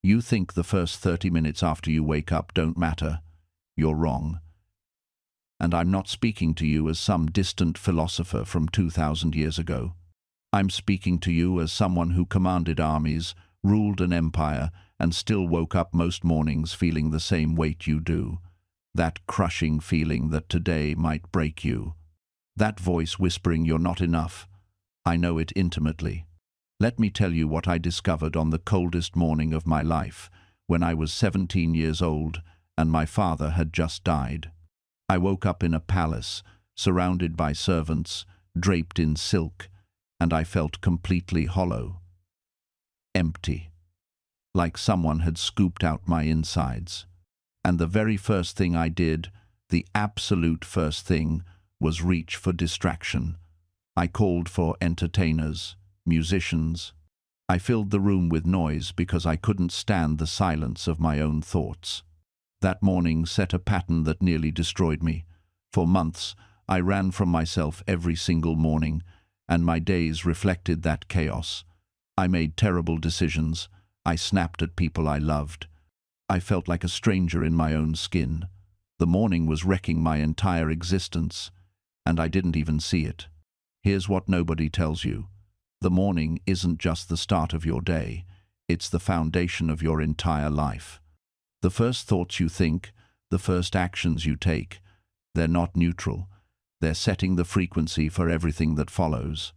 You think the first 30 minutes after you wake up don't matter. You're wrong. And I'm not speaking to you as some distant philosopher from 2,000 years ago. I'm speaking to you as someone who commanded armies, ruled an empire, and still woke up most mornings feeling the same weight you do. That crushing feeling that today might break you. That voice whispering you're not enough. I know it intimately. Let me tell you what I discovered on the coldest morning of my life, when I was 17 years old and my father had just died. I woke up in a palace, surrounded by servants, draped in silk, and I felt completely hollow. Empty. Like someone had scooped out my insides. And the very first thing I did, the absolute first thing, was reach for distraction. I called for entertainers, musicians. I filled the room with noise because I couldn't stand the silence of my own thoughts. That morning set a pattern that nearly destroyed me. For months, I ran from myself every single morning, and my days reflected that chaos. I made terrible decisions. I snapped at people I loved. I felt like a stranger in my own skin. The morning was wrecking my entire existence, and I didn't even see it. Here's what nobody tells you. The morning isn't just the start of your day. It's the foundation of your entire life. The first thoughts you think, the first actions you take, they're not neutral. They're setting the frequency for everything that follows.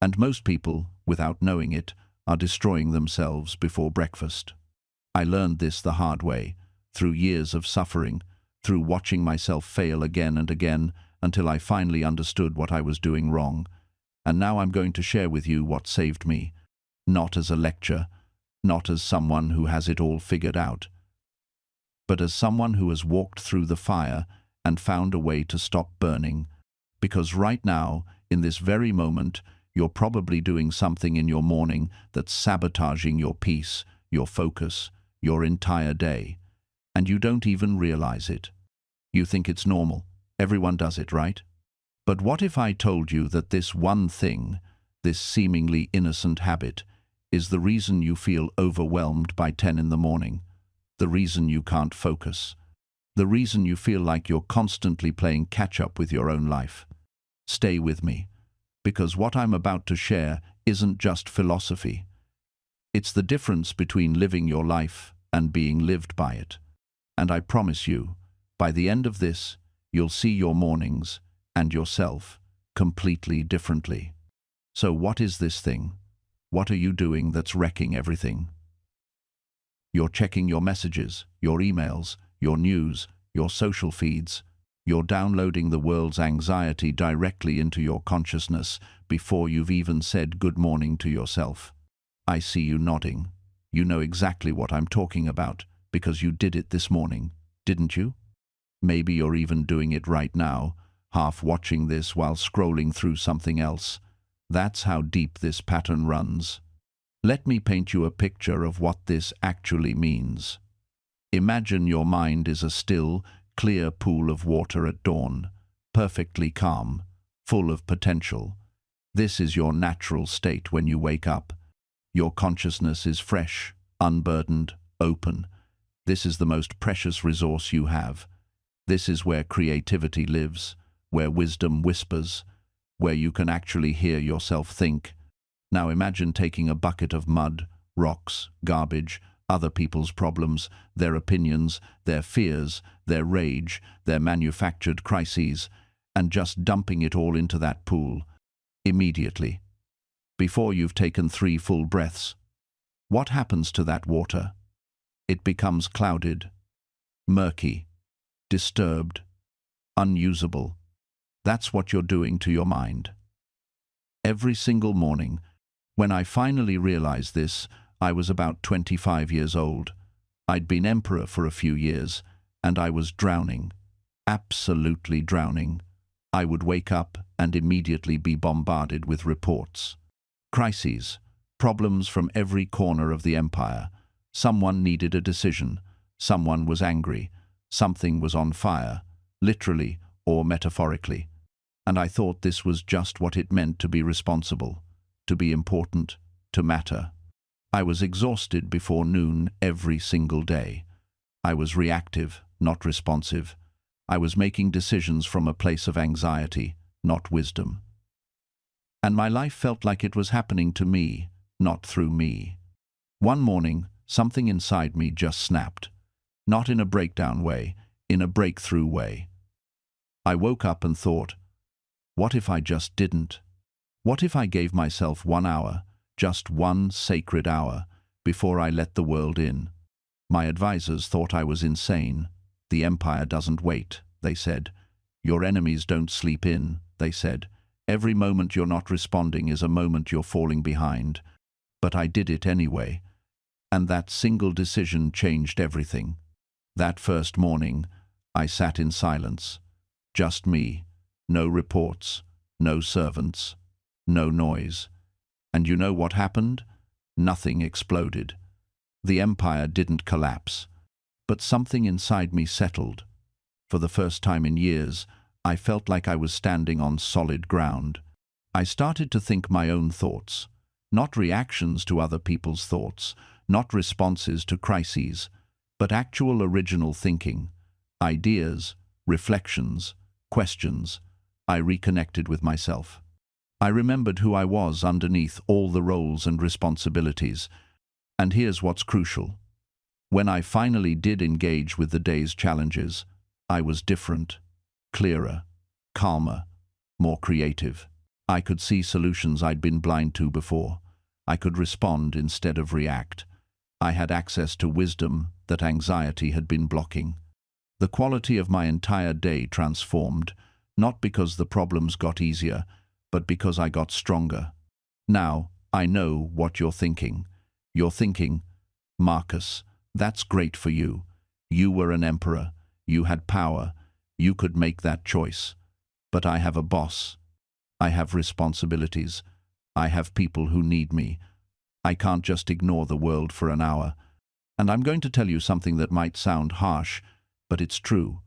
And most people, without knowing it, are destroying themselves before breakfast. I learned this the hard way, through years of suffering, through watching myself fail again and again, until I finally understood what I was doing wrong. And now I'm going to share with you what saved me, not as a lecture, not as someone who has it all figured out, but as someone who has walked through the fire and found a way to stop burning. Because right now, in this very moment, you're probably doing something in your morning that's sabotaging your peace, your focus, your entire day. And you don't even realize it. You think it's normal. Everyone does it, right? But what if I told you that this one thing, this seemingly innocent habit, is the reason you feel overwhelmed by 10 in the morning, the reason you can't focus, the reason you feel like you're constantly playing catch-up with your own life? Stay with me, because what I'm about to share isn't just philosophy. It's the difference between living your life and being lived by it. And I promise you, by the end of this, you'll see your mornings and yourself completely differently. So what is this thing? What are you doing that's wrecking everything? You're checking your messages, your emails, your news, your social feeds. You're downloading the world's anxiety directly into your consciousness before you've even said good morning to yourself. I see you nodding. You know exactly what I'm talking about because you did it this morning, didn't you? Maybe you're even doing it right now, half watching this while scrolling through something else. That's how deep this pattern runs. Let me paint you a picture of what this actually means. Imagine your mind is a still, clear pool of water at dawn, perfectly calm, full of potential. This is your natural state when you wake up. Your consciousness is fresh, unburdened, open. This is the most precious resource you have. This is where creativity lives, where wisdom whispers, where you can actually hear yourself think. Now imagine taking a bucket of mud, rocks, garbage, other people's problems, their opinions, their fears, their rage, their manufactured crises, and just dumping it all into that pool, immediately, before you've taken 3 full breaths. What happens to that water? It becomes clouded, murky, disturbed, unusable. That's what you're doing to your mind. Every single morning, when I finally realized this, I was about 25 years old. I'd been emperor for a few years, and I was drowning, absolutely drowning. I would wake up and immediately be bombarded with reports. Crises, problems from every corner of the empire. Someone needed a decision. Someone was angry. Something was on fire, literally or metaphorically. And I thought this was just what it meant to be responsible, to be important, to matter. I was exhausted before noon every single day. I was reactive, not responsive. I was making decisions from a place of anxiety, not wisdom. And my life felt like it was happening to me, not through me. One morning, something inside me just snapped. Not in a breakdown way, in a breakthrough way. I woke up and thought, what if I just didn't? What if I gave myself 1 hour, just one sacred hour, before I let the world in? My advisors thought I was insane. The empire doesn't wait, they said. Your enemies don't sleep in, they said. Every moment you're not responding is a moment you're falling behind. But I did it anyway. And that single decision changed everything. That first morning, I sat in silence. Just me. No reports, no servants, no noise. And you know what happened? Nothing exploded. The empire didn't collapse. But something inside me settled. For the first time in years, I felt like I was standing on solid ground. I started to think my own thoughts, not reactions to other people's thoughts, not responses to crises, but actual original thinking, ideas, reflections, questions. I reconnected with myself. I remembered who I was underneath all the roles and responsibilities. And here's what's crucial. When I finally did engage with the day's challenges, I was different, clearer, calmer, more creative. I could see solutions I'd been blind to before. I could respond instead of react. I had access to wisdom that anxiety had been blocking. The quality of my entire day transformed, not because the problems got easier, but because I got stronger. Now, I know what you're thinking. You're thinking, Marcus, that's great for you. You were an emperor. You had power. You could make that choice. But I have a boss. I have responsibilities. I have people who need me. I can't just ignore the world for an hour. And I'm going to tell you something that might sound harsh, but it's true.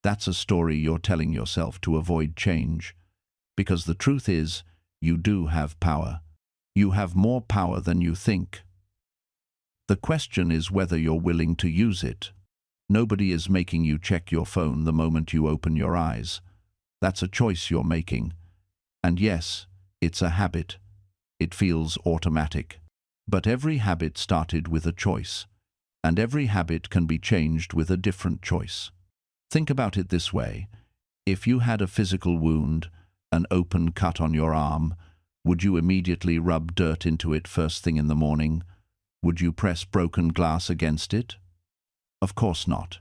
That's a story you're telling yourself to avoid change. Because the truth is, you do have power. You have more power than you think. The question is whether you're willing to use it. Nobody is making you check your phone the moment you open your eyes. That's a choice you're making. And yes, it's a habit. It feels automatic. But every habit started with a choice. And every habit can be changed with a different choice. Think about it this way. If you had a physical wound, an open cut on your arm, would you immediately rub dirt into it first thing in the morning? Would you press broken glass against it? Of course not.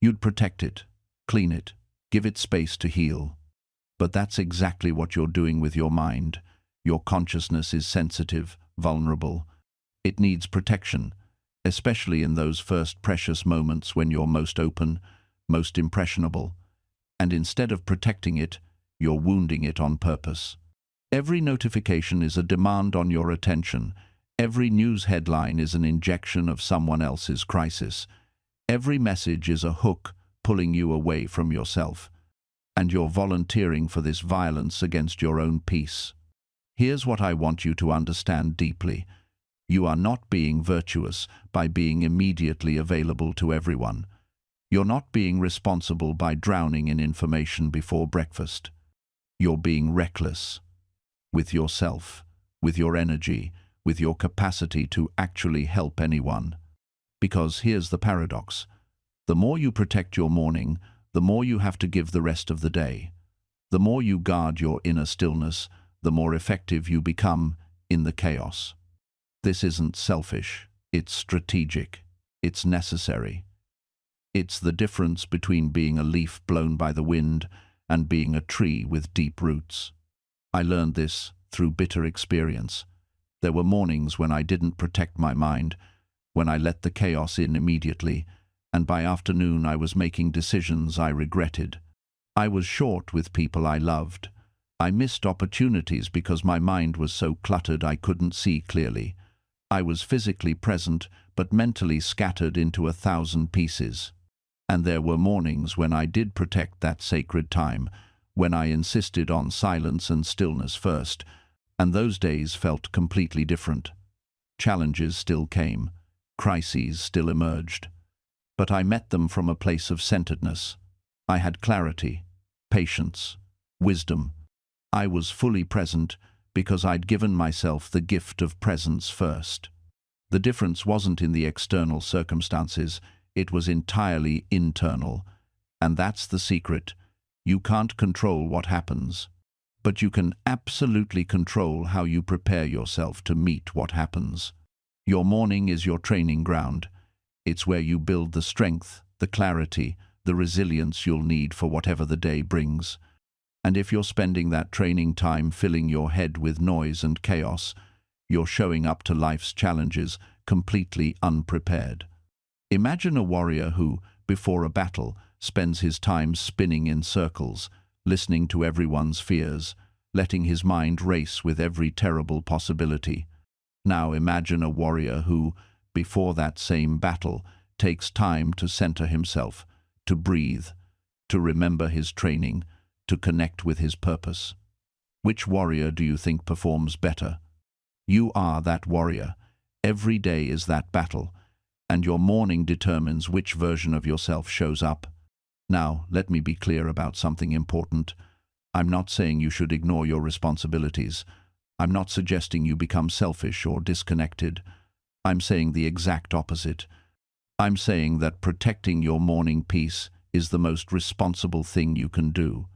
You'd protect it, clean it, give it space to heal. But that's exactly what you're doing with your mind. Your consciousness is sensitive, vulnerable. It needs protection, especially in those first precious moments when you're most open, most impressionable. And instead of protecting it, you're wounding it on purpose. Every notification is a demand on your attention. Every news headline is an injection of someone else's crisis. Every message is a hook pulling you away from yourself. And you're volunteering for this violence against your own peace. Here's what I want you to understand deeply. You are not being virtuous by being immediately available to everyone. You're not being responsible by drowning in information before breakfast. You're being reckless with yourself, with your energy, with your capacity to actually help anyone. Because here's the paradox. The more you protect your morning, the more you have to give the rest of the day. The more you guard your inner stillness, the more effective you become in the chaos. This isn't selfish. It's strategic. It's necessary. It's the difference between being a leaf blown by the wind and being a tree with deep roots. I learned this through bitter experience. There were mornings when I didn't protect my mind, when I let the chaos in immediately, and by afternoon I was making decisions I regretted. I was short with people I loved. I missed opportunities because my mind was so cluttered I couldn't see clearly. I was physically present, but mentally scattered into 1,000 pieces. And there were mornings when I did protect that sacred time, when I insisted on silence and stillness first, and those days felt completely different. Challenges still came. Crises still emerged. But I met them from a place of centeredness. I had clarity, patience, wisdom. I was fully present because I'd given myself the gift of presence first. The difference wasn't in the external circumstances, it was entirely internal. And that's the secret. You can't control what happens, but you can absolutely control how you prepare yourself to meet what happens. Your morning is your training ground. It's where you build the strength, the clarity, the resilience you'll need for whatever the day brings. And if you're spending that training time filling your head with noise and chaos, you're showing up to life's challenges completely unprepared. Imagine a warrior who, before a battle, spends his time spinning in circles, listening to everyone's fears, letting his mind race with every terrible possibility. Now imagine a warrior who, before that same battle, takes time to center himself, to breathe, to remember his training, to connect with his purpose. Which warrior do you think performs better? You are that warrior. Every day is that battle, and your morning determines which version of yourself shows up. Now, let me be clear about something important. I'm not saying you should ignore your responsibilities. I'm not suggesting you become selfish or disconnected. I'm saying the exact opposite. I'm saying that protecting your morning peace is the most responsible thing you can do,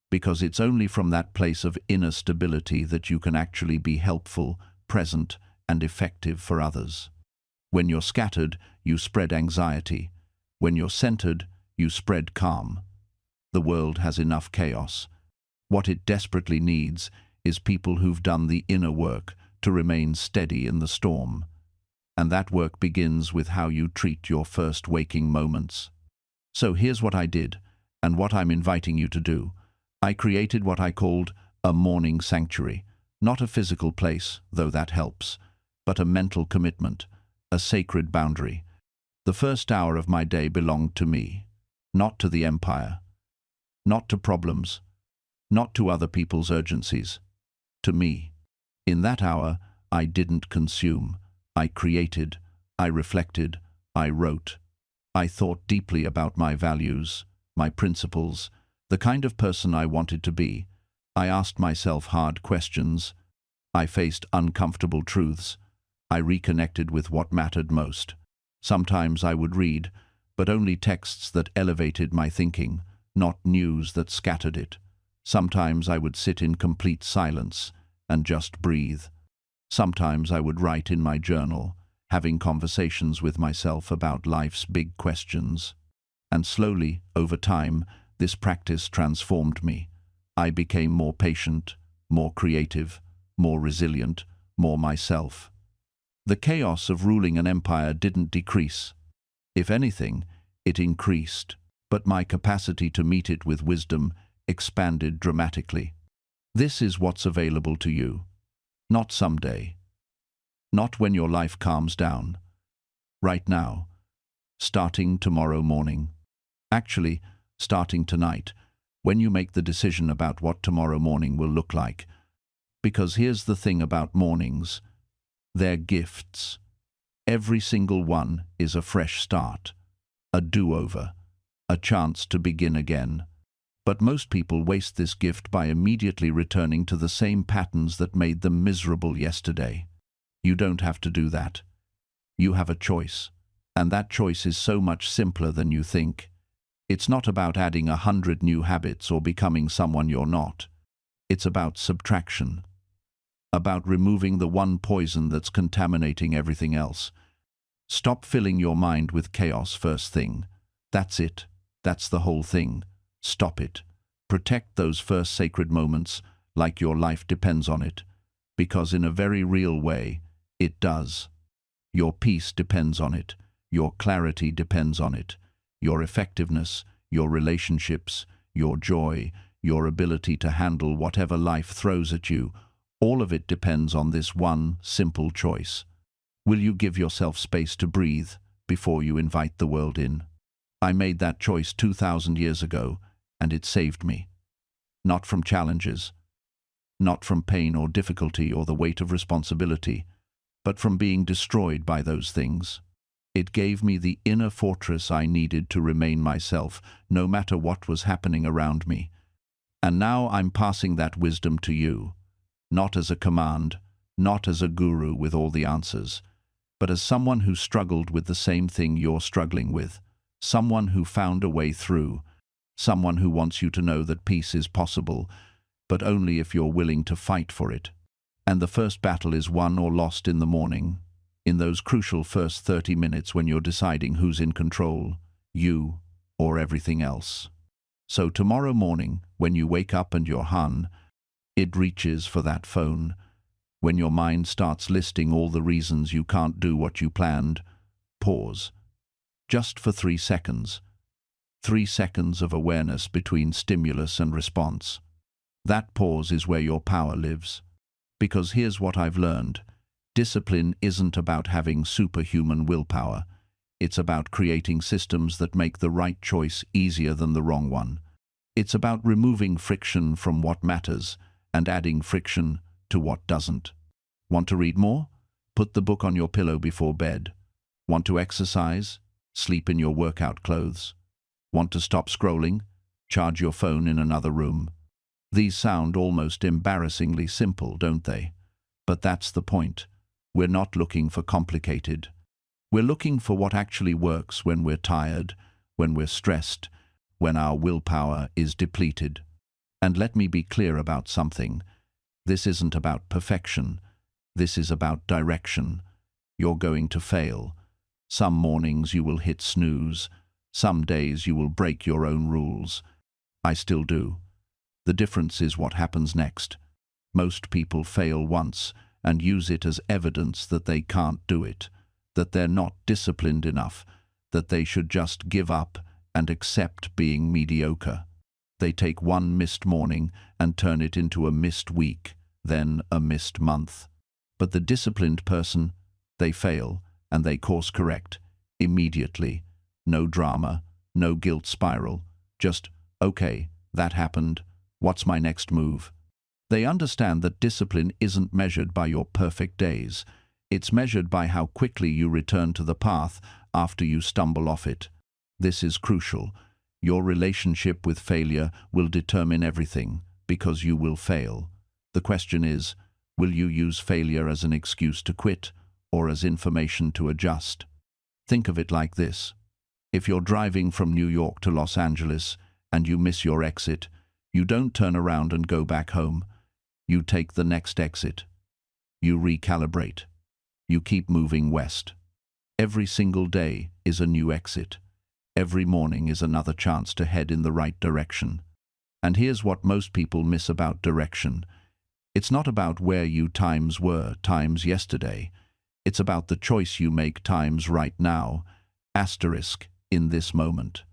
because it's only from that place of inner stability that you can actually be helpful, present, and effective for others. When you're scattered, you spread anxiety. When you're centered, you spread calm. The world has enough chaos. What it desperately needs is people who've done the inner work to remain steady in the storm. And that work begins with how you treat your first waking moments. So here's what I did, and what I'm inviting you to do. I created what I called a morning sanctuary, not a physical place, though that helps, but a mental commitment, a sacred boundary. The first hour of my day belonged to me, not to the empire, not to problems, not to other people's urgencies, to me. In that hour, I didn't consume. I created, I reflected, I wrote. I thought deeply about my values, my principles, the kind of person I wanted to be. I asked myself hard questions. I faced uncomfortable truths. I reconnected with what mattered most. Sometimes I would read, but only texts that elevated my thinking, not news that scattered it. Sometimes I would sit in complete silence and just breathe. Sometimes I would write in my journal, having conversations with myself about life's big questions. And slowly, over time, this practice transformed me. I became more patient, more creative, more resilient, more myself. The chaos of ruling an empire didn't decrease. If anything, it increased, but my capacity to meet it with wisdom expanded dramatically. This is what's available to you. Not someday. Not when your life calms down. Right now. Starting tomorrow morning. Actually, starting tonight, when you make the decision about what tomorrow morning will look like. Because here's the thing about mornings. They're gifts. Every single one is a fresh start, a do-over, a chance to begin again. But most people waste this gift by immediately returning to the same patterns that made them miserable yesterday. You don't have to do that. You have a choice, and that choice is so much simpler than you think. It's not about adding 100 new habits or becoming someone you're not. It's about subtraction. About removing the one poison that's contaminating everything else. Stop filling your mind with chaos first thing. That's it. That's the whole thing. Stop it. Protect those first sacred moments like your life depends on it. Because in a very real way, it does. Your peace depends on it. Your clarity depends on it. Your effectiveness, your relationships, your joy, your ability to handle whatever life throws at you, all of it depends on this one simple choice. Will you give yourself space to breathe before you invite the world in? I made that choice 2,000 years ago, and it saved me. Not from challenges, not from pain or difficulty or the weight of responsibility, but from being destroyed by those things. It gave me the inner fortress I needed to remain myself, no matter what was happening around me. And now I'm passing that wisdom to you, not as a command, not as a guru with all the answers, but as someone who struggled with the same thing you're struggling with, someone who found a way through, someone who wants you to know that peace is possible, but only if you're willing to fight for it. And the first battle is won or lost in the morning, in those crucial first 30 minutes when you're deciding who's in control, you or everything else. So tomorrow morning, when you wake up and you're it reaches for that phone. When your mind starts listing all the reasons you can't do what you planned, pause. Just for 3 seconds. 3 seconds of awareness between stimulus and response. That pause is where your power lives. Because here's what I've learned. Discipline isn't about having superhuman willpower. It's about creating systems that make the right choice easier than the wrong one. It's about removing friction from what matters and adding friction to what doesn't. Want to read more? Put the book on your pillow before bed. Want to exercise? Sleep in your workout clothes. Want to stop scrolling? Charge your phone in another room. These sound almost embarrassingly simple, don't they? But that's the point. We're not looking for complicated. We're looking for what actually works when we're tired, when we're stressed, when our willpower is depleted. And let me be clear about something. This isn't about perfection. This is about direction. You're going to fail. Some mornings you will hit snooze. Some days you will break your own rules. I still do. The difference is what happens next. Most people fail once and use it as evidence that they can't do it, that they're not disciplined enough, that they should just give up and accept being mediocre. They take one missed morning and turn it into a missed week, then a missed month. But the disciplined person, they fail and they course correct immediately. No drama, no guilt spiral, just, okay, that happened, what's my next move? They understand that discipline isn't measured by your perfect days. It's measured by how quickly you return to the path after you stumble off it. This is crucial. Your relationship with failure will determine everything, because you will fail. The question is, will you use failure as an excuse to quit, or as information to adjust? Think of it like this. If you're driving from New York to Los Angeles and you miss your exit, you don't turn around and go back home. You take the next exit. You recalibrate. You keep moving west. Every single day is a new exit. Every morning is another chance to head in the right direction. And here's what most people miss about direction. It's not about where you were yesterday. It's about the choice you make right now, in this moment.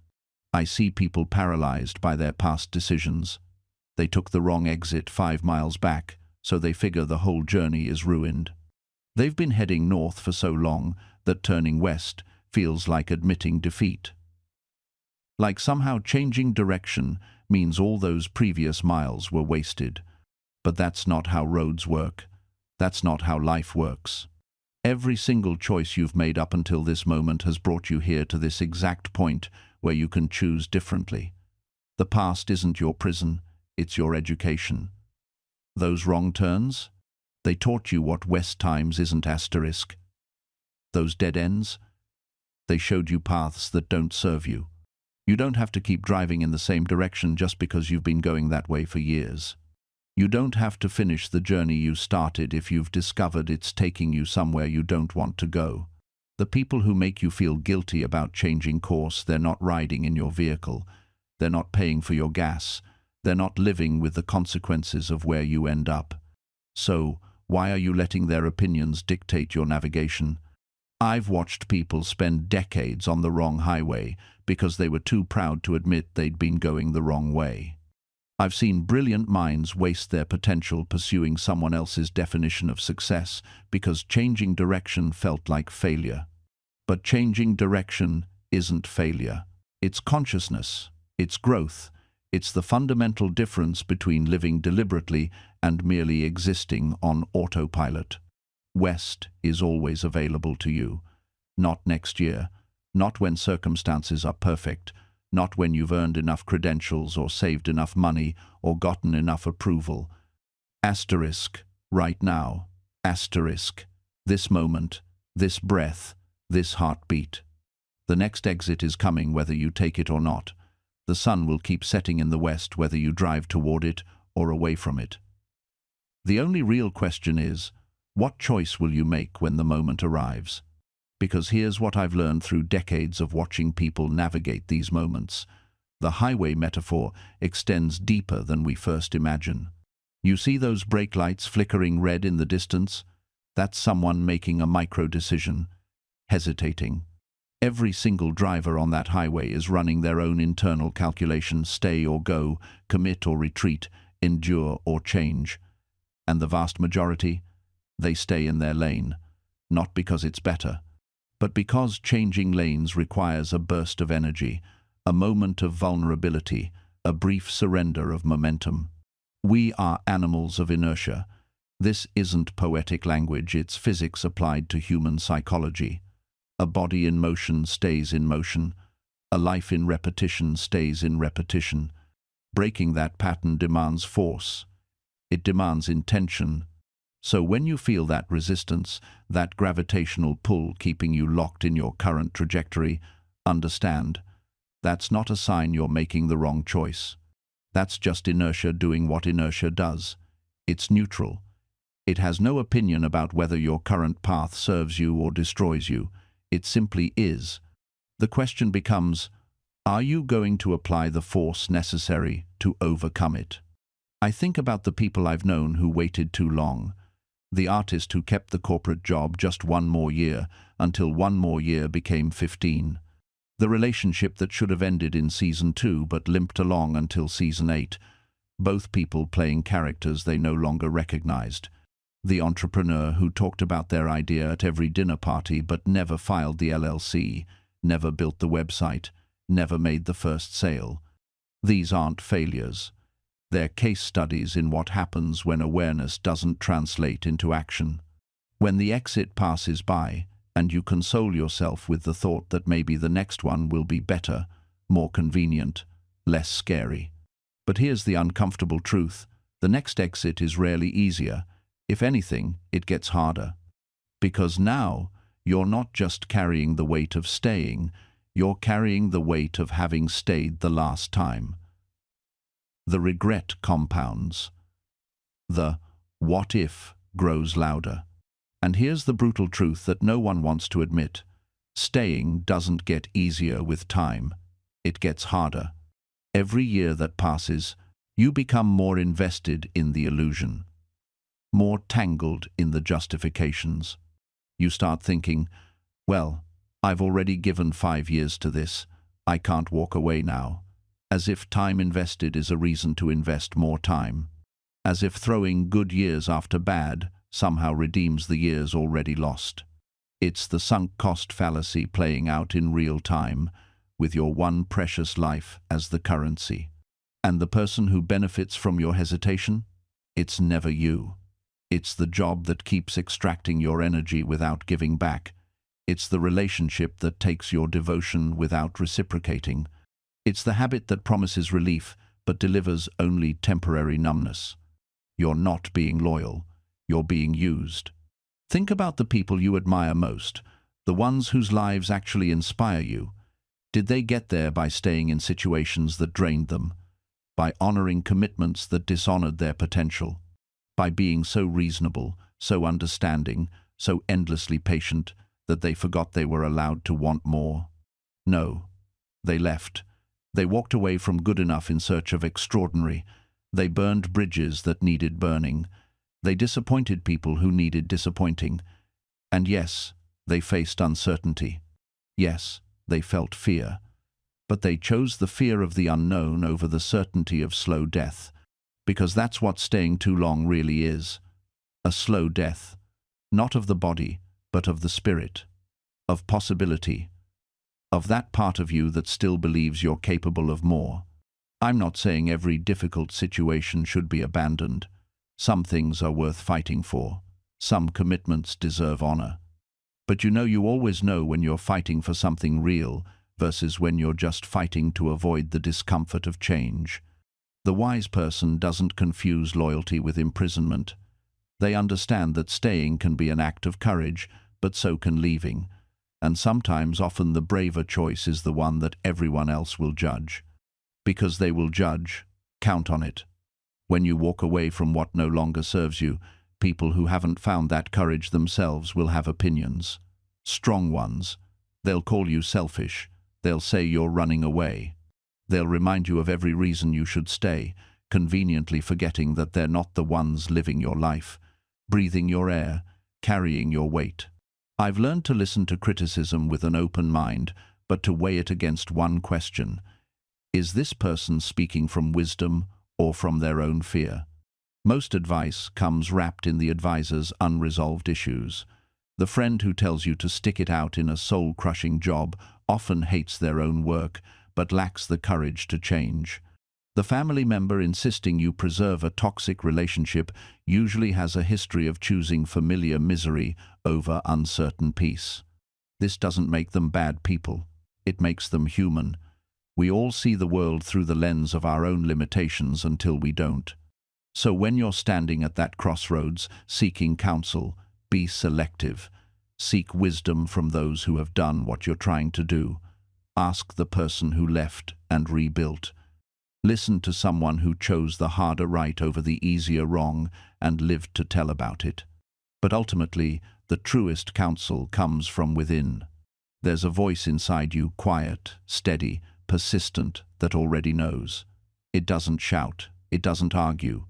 I see people paralyzed by their past decisions. They took the wrong exit 5 miles back, so they figure the whole journey is ruined. They've been heading north for so long that turning west feels like admitting defeat. Like somehow changing direction means all those previous miles were wasted. But that's not how roads work. That's not how life works. Every single choice you've made up until this moment has brought you here to this exact point where you can choose differently. The past isn't your prison, it's your education. Those wrong turns? They taught you what west times isn't asterisk. Those dead ends? They showed you paths that don't serve you. You don't have to keep driving in the same direction just because you've been going that way for years. You don't have to finish the journey you started if you've discovered it's taking you somewhere you don't want to go. The people who make you feel guilty about changing course, they're not riding in your vehicle. They're not paying for your gas. They're not living with the consequences of where you end up. So, why are you letting their opinions dictate your navigation? I've watched people spend decades on the wrong highway because they were too proud to admit they'd been going the wrong way. I've seen brilliant minds waste their potential pursuing someone else's definition of success because changing direction felt like failure. But changing direction isn't failure. It's consciousness. It's growth. It's the fundamental difference between living deliberately and merely existing on autopilot. West is always available to you. Not next year, not when circumstances are perfect, not when you've earned enough credentials or saved enough money or gotten enough approval. Asterisk, right now. Asterisk, this moment, this breath, this heartbeat. The next exit is coming whether you take it or not. The sun will keep setting in the west whether you drive toward it or away from it. The only real question is, what choice will you make when the moment arrives? Because here's what I've learned through decades of watching people navigate these moments. The highway metaphor extends deeper than we first imagine. You see those brake lights flickering red in the distance? That's someone making a micro-decision, hesitating. Every single driver on that highway is running their own internal calculations: stay or go, commit or retreat, endure or change. And the vast majority? They stay in their lane, not because it's better, but because changing lanes requires a burst of energy, a moment of vulnerability, a brief surrender of momentum. We are animals of inertia. This isn't poetic language, it's physics applied to human psychology. A body in motion stays in motion. A life in repetition stays in repetition. Breaking that pattern demands force. It demands intention. So when you feel that resistance, that gravitational pull keeping you locked in your current trajectory, understand, that's not a sign you're making the wrong choice. That's just inertia doing what inertia does. It's neutral. It has no opinion about whether your current path serves you or destroys you. It simply is. The question becomes, are you going to apply the force necessary to overcome it? I think about the people I've known who waited too long. The artist who kept the corporate job just one more year until one more year became 15. The relationship that should have ended in season 2 but limped along until season 8. Both people playing characters they no longer recognized. The entrepreneur who talked about their idea at every dinner party but never filed the LLC, never built the website, never made the first sale. These aren't failures. They're case studies in what happens when awareness doesn't translate into action. When the exit passes by, and you console yourself with the thought that maybe the next one will be better, more convenient, less scary. But here's the uncomfortable truth. The next exit is rarely easier. If anything, it gets harder. Because now, you're not just carrying the weight of staying, you're carrying the weight of having stayed the last time. The regret compounds. The what if grows louder. And here's the brutal truth that no one wants to admit. Staying doesn't get easier with time. It gets harder. Every year that passes, you become more invested in the illusion, more tangled in the justifications. You start thinking, well, I've already given 5 years to this. I can't walk away now. As if time invested is a reason to invest more time. As if throwing good years after bad somehow redeems the years already lost. It's the sunk cost fallacy playing out in real time, with your one precious life as the currency. And the person who benefits from your hesitation? It's never you. It's the job that keeps extracting your energy without giving back. It's the relationship that takes your devotion without reciprocating. It's the habit that promises relief but delivers only temporary numbness. You're not being loyal. You're being used. Think about the people you admire most, the ones whose lives actually inspire you. Did they get there by staying in situations that drained them? By honoring commitments that dishonored their potential? By being so reasonable, so understanding, so endlessly patient that they forgot they were allowed to want more? No. They left. They walked away from good enough in search of extraordinary. They burned bridges that needed burning. They disappointed people who needed disappointing. And yes, they faced uncertainty. Yes, they felt fear. But they chose the fear of the unknown over the certainty of slow death. Because that's what staying too long really is. A slow death. Not of the body, but of the spirit. Of possibility. Of that part of you that still believes you're capable of more. I'm not saying every difficult situation should be abandoned. Some things are worth fighting for. Some commitments deserve honor. But you always know when you're fighting for something real versus when you're just fighting to avoid the discomfort of change. The wise person doesn't confuse loyalty with imprisonment. They understand that staying can be an act of courage, but so can leaving. And sometimes, often the braver choice is the one that everyone else will judge. Because they will judge, count on it. When you walk away from what no longer serves you, people who haven't found that courage themselves will have opinions. Strong ones. They'll call you selfish. They'll say you're running away. They'll remind you of every reason you should stay, conveniently forgetting that they're not the ones living your life, breathing your air, carrying your weight. I've learned to listen to criticism with an open mind, but to weigh it against one question. Is this person speaking from wisdom or from their own fear? Most advice comes wrapped in the advisor's unresolved issues. The friend who tells you to stick it out in a soul-crushing job often hates their own work, but lacks the courage to change. The family member insisting you preserve a toxic relationship usually has a history of choosing familiar misery over uncertain peace. This doesn't make them bad people. It makes them human. We all see the world through the lens of our own limitations until we don't. So when you're standing at that crossroads, seeking counsel, be selective. Seek wisdom from those who have done what you're trying to do. Ask the person who left and rebuilt. Listen to someone who chose the harder right over the easier wrong and lived to tell about it. But ultimately, the truest counsel comes from within. There's a voice inside you, quiet, steady, persistent, that already knows. It doesn't shout. It doesn't argue.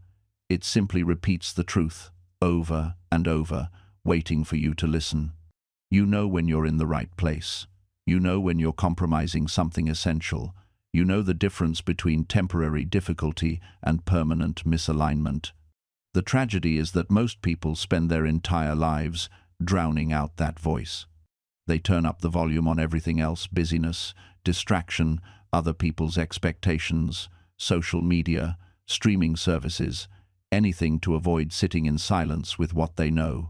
It simply repeats the truth, over and over, waiting for you to listen. You know when you're in the right place. You know when you're compromising something essential. You know the difference between temporary difficulty and permanent misalignment. The tragedy is that most people spend their entire lives drowning out that voice. They turn up the volume on everything else: busyness, distraction, other people's expectations, social media, streaming services, anything to avoid sitting in silence with what they know.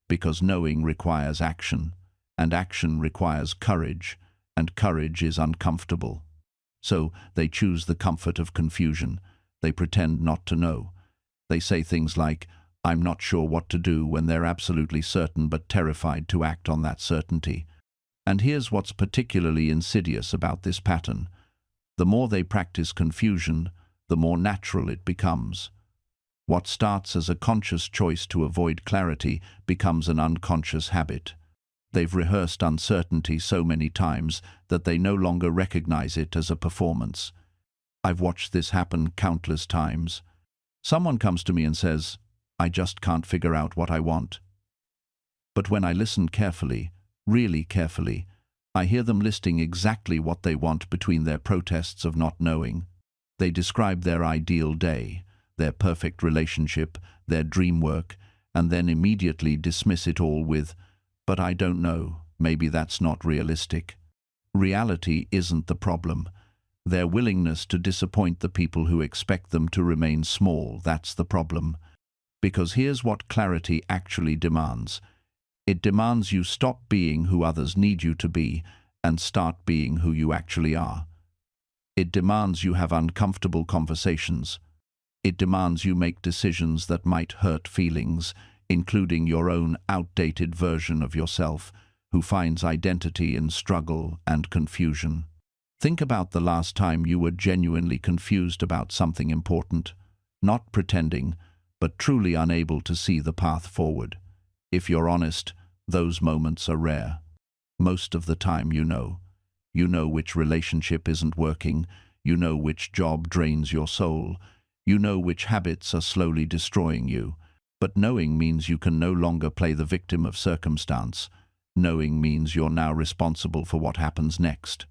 Because knowing requires action, and action requires courage, and courage is uncomfortable. So they choose the comfort of confusion. They pretend not to know. They say things like, "I'm not sure what to do," when they're absolutely certain but terrified to act on that certainty. And here's what's particularly insidious about this pattern. The more they practice confusion, the more natural it becomes. What starts as a conscious choice to avoid clarity becomes an unconscious habit. They've rehearsed uncertainty so many times that they no longer recognize it as a performance. I've watched this happen countless times. Someone comes to me and says, "I just can't figure out what I want." But when I listen carefully, really carefully, I hear them listing exactly what they want between their protests of not knowing. They describe their ideal day, their perfect relationship, their dream work, and then immediately dismiss it all with, "But I don't know, maybe that's not realistic." Reality isn't the problem. Their willingness to disappoint the people who expect them to remain small, that's the problem. Because here's what clarity actually demands. It demands you stop being who others need you to be and start being who you actually are. It demands you have uncomfortable conversations. It demands you make decisions that might hurt feelings, including your own outdated version of yourself, who finds identity in struggle and confusion. Think about the last time you were genuinely confused about something important, not pretending, but truly unable to see the path forward. If you're honest, those moments are rare. Most of the time you know. You know which relationship isn't working. You know which job drains your soul. You know which habits are slowly destroying you. But knowing means you can no longer play the victim of circumstance. Knowing means you're now responsible for what happens next.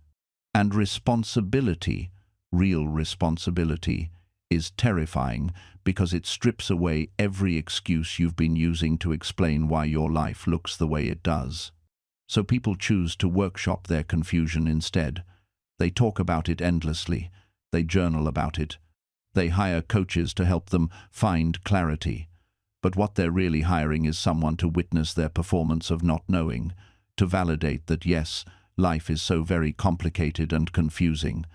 And responsibility, real responsibility, is terrifying because it strips away every excuse you've been using to explain why your life looks the way it does. So people choose to workshop their confusion instead. They talk about it endlessly. They journal about it. They hire coaches to help them find clarity. But what they're really hiring is someone to witness their performance of not knowing, to validate that yes, life is so very complicated and confusing.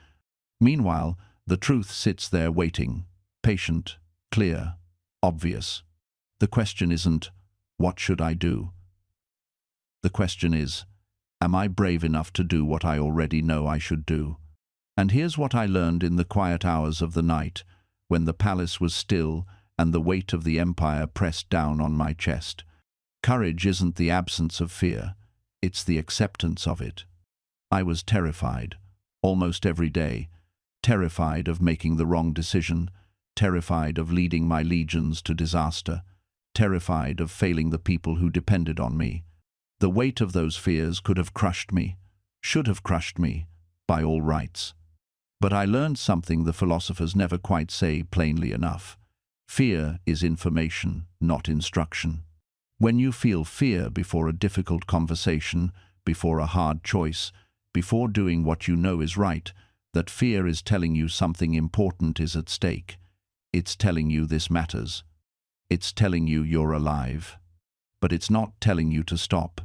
Meanwhile, the truth sits there waiting, patient, clear, obvious. The question isn't, what should I do? The question is, am I brave enough to do what I already know I should do? And here's what I learned in the quiet hours of the night, when the palace was still and the weight of the empire pressed down on my chest. Courage isn't the absence of fear, it's the acceptance of it. I was terrified, almost every day, terrified of making the wrong decision, terrified of leading my legions to disaster, terrified of failing the people who depended on me. The weight of those fears could have crushed me, should have crushed me, by all rights. But I learned something the philosophers never quite say plainly enough. Fear is information, not instruction. When you feel fear before a difficult conversation, before a hard choice, before doing what you know is right, that fear is telling you something important is at stake. It's telling you this matters. It's telling you you're alive. But it's not telling you to stop.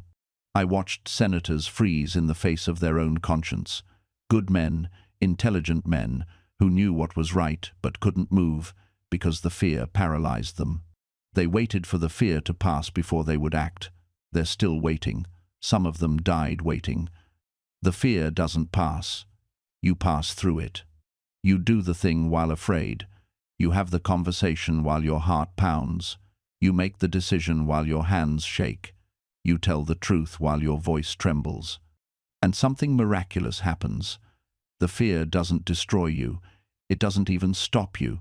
I watched senators freeze in the face of their own conscience. Good men, intelligent men, who knew what was right but couldn't move because the fear paralyzed them. They waited for the fear to pass before they would act. They're still waiting. Some of them died waiting. The fear doesn't pass. You pass through it. You do the thing while afraid. You have the conversation while your heart pounds. You make the decision while your hands shake. You tell the truth while your voice trembles. And something miraculous happens. The fear doesn't destroy you. It doesn't even stop you.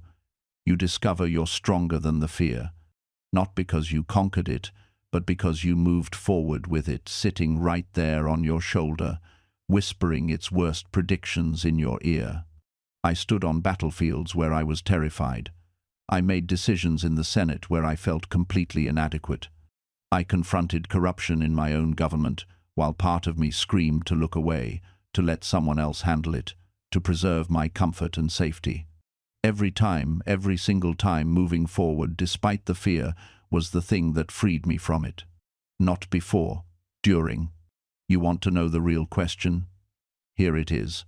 You discover you're stronger than the fear. Not because you conquered it, but because you moved forward with it, sitting right there on your shoulder, whispering its worst predictions in your ear. I stood on battlefields where I was terrified. I made decisions in the Senate where I felt completely inadequate. I confronted corruption in my own government, while part of me screamed to look away, to let someone else handle it, to preserve my comfort and safety. Every time, every single time moving forward, despite the fear, was the thing that freed me from it. Not before, during. You want to know the real question? Here it is.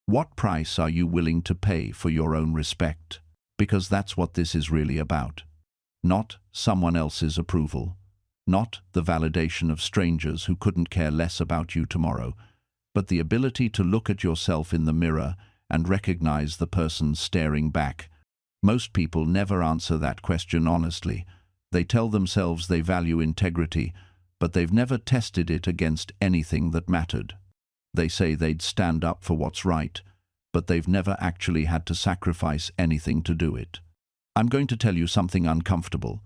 What price are you willing to pay for your own respect? Because that's what this is really about. Not someone else's approval. Not the validation of strangers who couldn't care less about you tomorrow, but the ability to look at yourself in the mirror and recognize the person staring back. Most people never answer that question honestly. They tell themselves they value integrity, but they've never tested it against anything that mattered. They say they'd stand up for what's right, but they've never actually had to sacrifice anything to do it. I'm going to tell you something uncomfortable.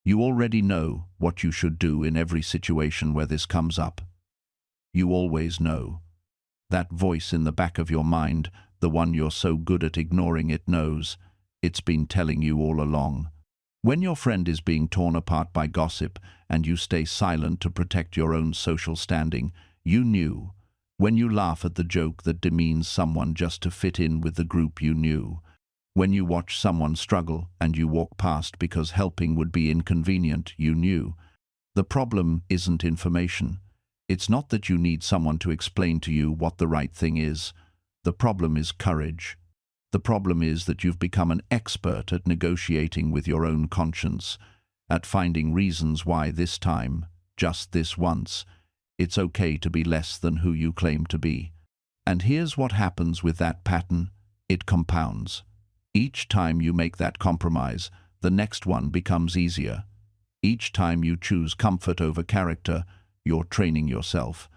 You already know what you should do in every situation where this comes up. You always know. That voice in the back of your mind, the one you're so good at ignoring, it knows. It's been telling you all along. When your friend is being torn apart by gossip and you stay silent to protect your own social standing, you knew. When you laugh at the joke that demeans someone just to fit in with the group, you knew. When you watch someone struggle and you walk past because helping would be inconvenient, you knew. The problem isn't information. It's not that you need someone to explain to you what the right thing is. The problem is courage. The problem is that you've become an expert at negotiating with your own conscience, at finding reasons why this time, just this once, it's okay to be less than who you claim to be. And here's what happens with that pattern. It compounds. Each time you make that compromise, the next one becomes easier. Each time you choose comfort over character, you're training yourself.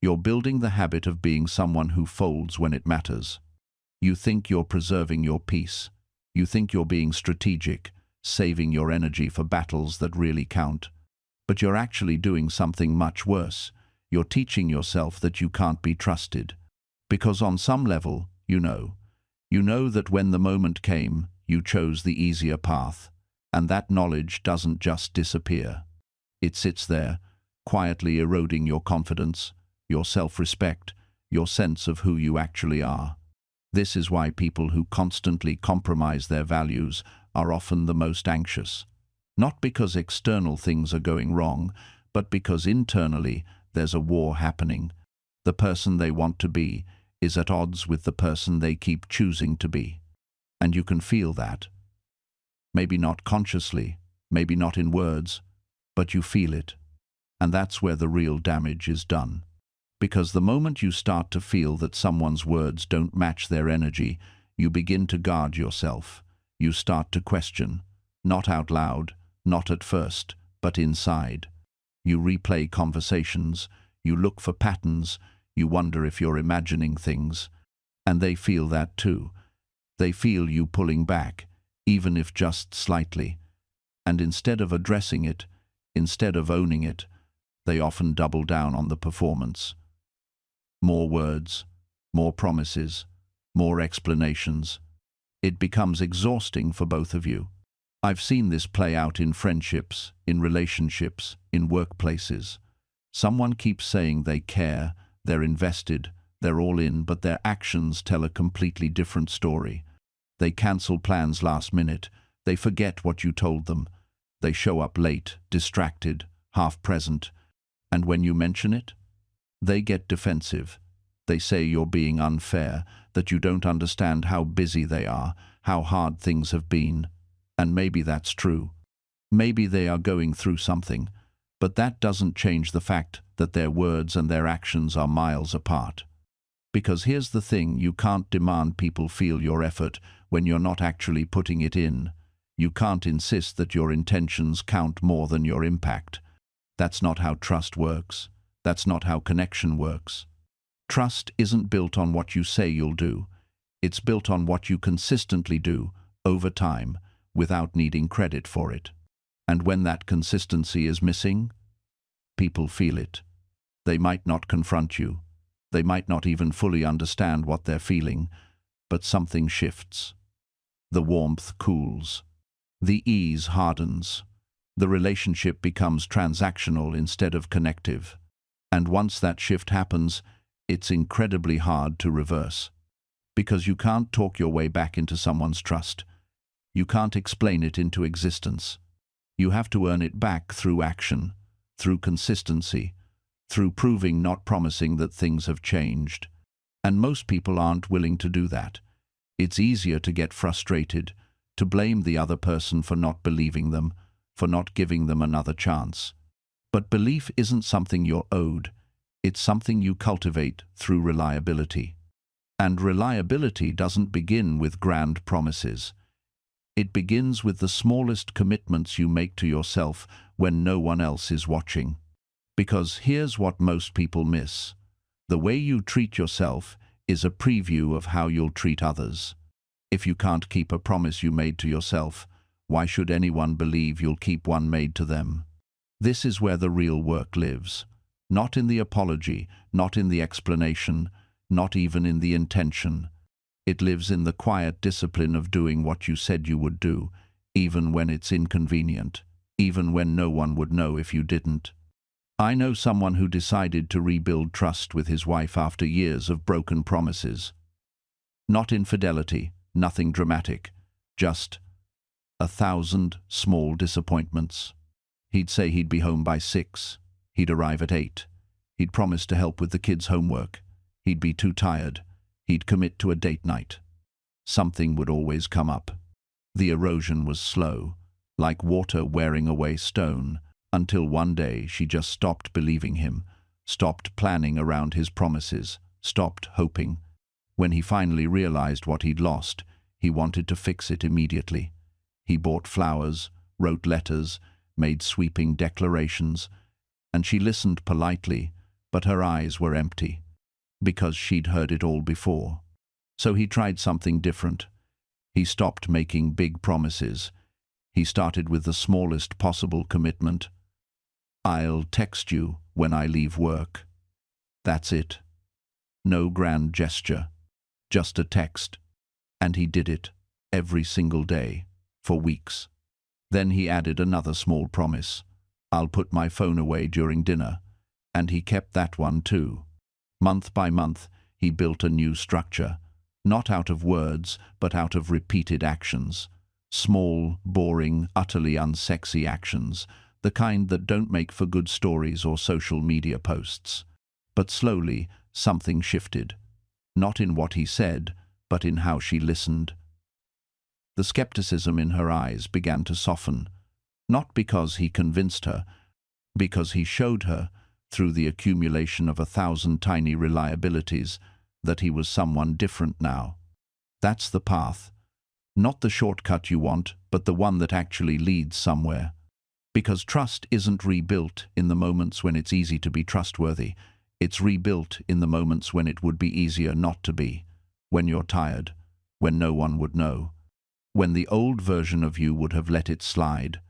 You're building the habit of being someone who folds when it matters. You think you're preserving your peace. You think you're being strategic, saving your energy for battles that really count. But you're actually doing something much worse. You're teaching yourself that you can't be trusted. Because on some level, you know that when the moment came, you chose the easier path. And that knowledge doesn't just disappear. It sits there, quietly eroding your confidence, your self-respect, your sense of who you actually are. This is why people who constantly compromise their values are often the most anxious. Not because external things are going wrong, but because internally there's a war happening. The person they want to be is at odds with the person they keep choosing to be. And you can feel that. Maybe not consciously, maybe not in words, but you feel it. And that's where the real damage is done. Because the moment you start to feel that someone's words don't match their energy, you begin to guard yourself. You start to question, not out loud, not at first, but inside. You replay conversations, you look for patterns, you wonder if you're imagining things. And they feel that too. They feel you pulling back, even if just slightly. And instead of addressing it, instead of owning it, they often double down on the performance. More words, more promises, more explanations. It becomes exhausting for both of you. I've seen this play out in friendships, in relationships, in workplaces. Someone keeps saying they care, they're invested, they're all in, but their actions tell a completely different story. They cancel plans last minute. They forget what you told them. They show up late, distracted, half present. And when you mention it, they get defensive. They say you're being unfair, that you don't understand how busy they are, how hard things have been. And maybe that's true. Maybe they are going through something, but that doesn't change the fact that their words and their actions are miles apart. Because here's the thing, you can't demand people feel your effort when you're not actually putting it in. You can't insist that your intentions count more than your impact. That's not how trust works. That's not how connection works. Trust isn't built on what you say you'll do. It's built on what you consistently do, over time, without needing credit for it. And when that consistency is missing, people feel it. They might not confront you. They might not even fully understand what they're feeling, but something shifts. The warmth cools. The ease hardens. The relationship becomes transactional instead of connective. And once that shift happens, it's incredibly hard to reverse. Because you can't talk your way back into someone's trust. You can't explain it into existence. You have to earn it back through action, through consistency, through proving, not promising, that things have changed. And most people aren't willing to do that. It's easier to get frustrated, to blame the other person for not believing them, for not giving them another chance. But belief isn't something you're owed. It's something you cultivate through reliability. And reliability doesn't begin with grand promises. It begins with the smallest commitments you make to yourself when no one else is watching. Because here's what most people miss. The way you treat yourself is a preview of how you'll treat others. If you can't keep a promise you made to yourself, why should anyone believe you'll keep one made to them? This is where the real work lives. Not in the apology, not in the explanation, not even in the intention. It lives in the quiet discipline of doing what you said you would do, even when it's inconvenient, even when no one would know if you didn't. I know someone who decided to rebuild trust with his wife after years of broken promises. Not infidelity, nothing dramatic, just 1,000 small disappointments. He'd say he'd be home by 6. He'd arrive at 8. He'd promise to help with the kids' homework. He'd be too tired. He'd commit to a date night. Something would always come up. The erosion was slow, like water wearing away stone, until one day she just stopped believing him, stopped planning around his promises, stopped hoping. When he finally realized what he'd lost, he wanted to fix it immediately. He bought flowers, wrote letters, made sweeping declarations, and she listened politely, but her eyes were empty, because she'd heard it all before. So he tried something different. He stopped making big promises. He started with the smallest possible commitment. I'll text you when I leave work. That's it. No grand gesture, just a text. And he did it every single day, for weeks. Then he added another small promise. I'll put my phone away during dinner. And he kept that one too. Month by month, he built a new structure, not out of words, but out of repeated actions. Small, boring, utterly unsexy actions, the kind that don't make for good stories or social media posts. But slowly, something shifted. Not in what he said, but in how she listened. The skepticism in her eyes began to soften, not because he convinced her, because he showed her, through the accumulation of 1,000 tiny reliabilities, that he was someone different now. That's the path. Not the shortcut you want, but the one that actually leads somewhere. Because trust isn't rebuilt in the moments when it's easy to be trustworthy. It's rebuilt in the moments when it would be easier not to be. When you're tired. When no one would know. When the old version of you would have let it slide.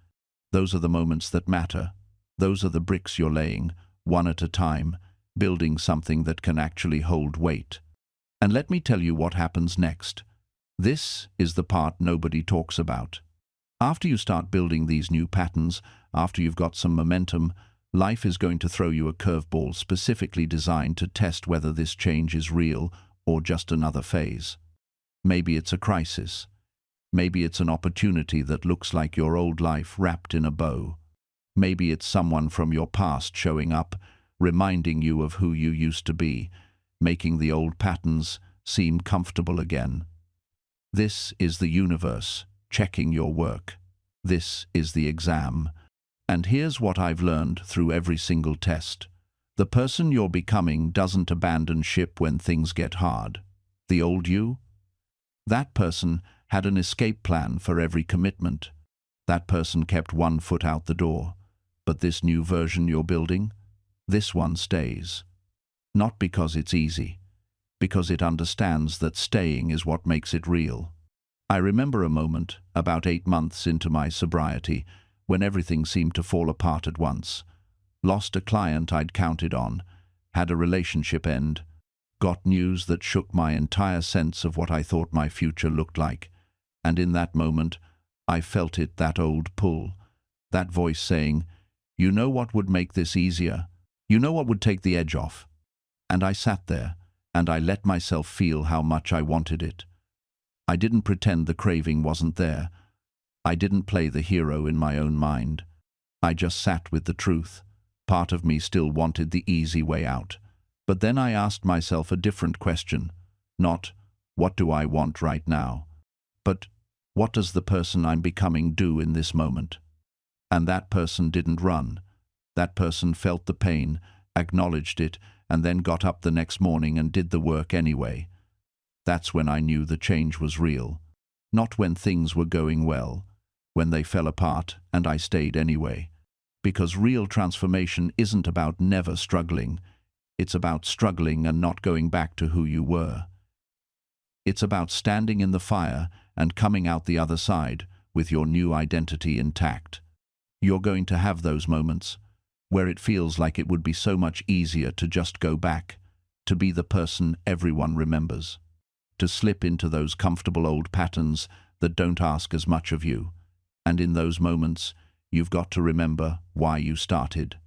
Those are the moments that matter. Those are the bricks you're laying, one at a time, building something that can actually hold weight. And let me tell you what happens next. This is the part nobody talks about. After you start building these new patterns, after you've got some momentum, life is going to throw you a curveball specifically designed to test whether this change is real or just another phase. Maybe it's a crisis. Maybe it's an opportunity that looks like your old life wrapped in a bow. Maybe it's someone from your past showing up, reminding you of who you used to be, making the old patterns seem comfortable again. This is the universe checking your work. This is the exam. And here's what I've learned through every single test. The person you're becoming doesn't abandon ship when things get hard. The old you? That person had an escape plan for every commitment. That person kept one foot out the door. But this new version you're building? This one stays. Not because it's easy. Because it understands that staying is what makes it real. I remember a moment, about 8 months into my sobriety, when everything seemed to fall apart at once. Lost a client I'd counted on, had a relationship end, got news that shook my entire sense of what I thought my future looked like. And in that moment, I felt it, that old pull, that voice saying, "You know what would make this easier? You know what would take the edge off?" And I sat there, and I let myself feel how much I wanted it. I didn't pretend the craving wasn't there. I didn't play the hero in my own mind. I just sat with the truth. Part of me still wanted the easy way out. But then I asked myself a different question. Not, what do I want right now? But, what does the person I'm becoming do in this moment? And that person didn't run. That person felt the pain, acknowledged it, and then got up the next morning and did the work anyway. That's when I knew the change was real. Not when things were going well, when they fell apart and I stayed anyway. Because real transformation isn't about never struggling. It's about struggling and not going back to who you were. It's about standing in the fire and coming out the other side with your new identity intact. You're going to have those moments where it feels like it would be so much easier to just go back, to be the person everyone remembers, to slip into those comfortable old patterns that don't ask as much of you. And in those moments, you've got to remember why you started.